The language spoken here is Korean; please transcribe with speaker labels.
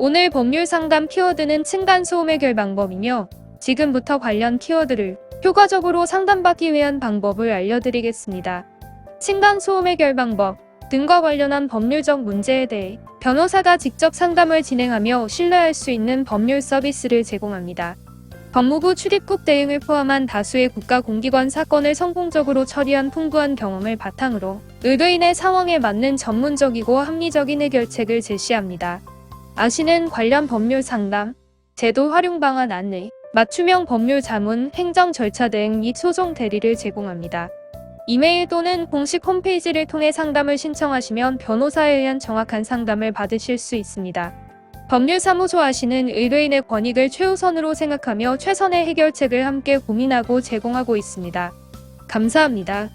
Speaker 1: 오늘 법률 상담 키워드는 층간소음 해결 방법이며 지금부터 관련 키워드를 효과적으로 상담받기 위한 방법을 알려드리겠습니다. 층간소음 해결 방법 등과 관련한 법률적 문제에 대해 변호사가 직접 상담을 진행하며 신뢰할 수 있는 법률 서비스를 제공합니다. 법무부 출입국 대행을 포함한 다수의 국가공기관 사건을 성공적으로 처리한 풍부한 경험을 바탕으로 의뢰인의 상황에 맞는 전문적이고 합리적인 해결책을 제시합니다. 아시는 관련 법률 상담, 제도 활용 방안 안내, 맞춤형 법률 자문, 행정 절차 대행 및 소송 대리를 제공합니다. 이메일 또는 공식 홈페이지를 통해 상담을 신청하시면 변호사에 의한 정확한 상담을 받으실 수 있습니다. 법률사무소 아시는 의뢰인의 권익을 최우선으로 생각하며 최선의 해결책을 함께 고민하고 제공하고 있습니다. 감사합니다.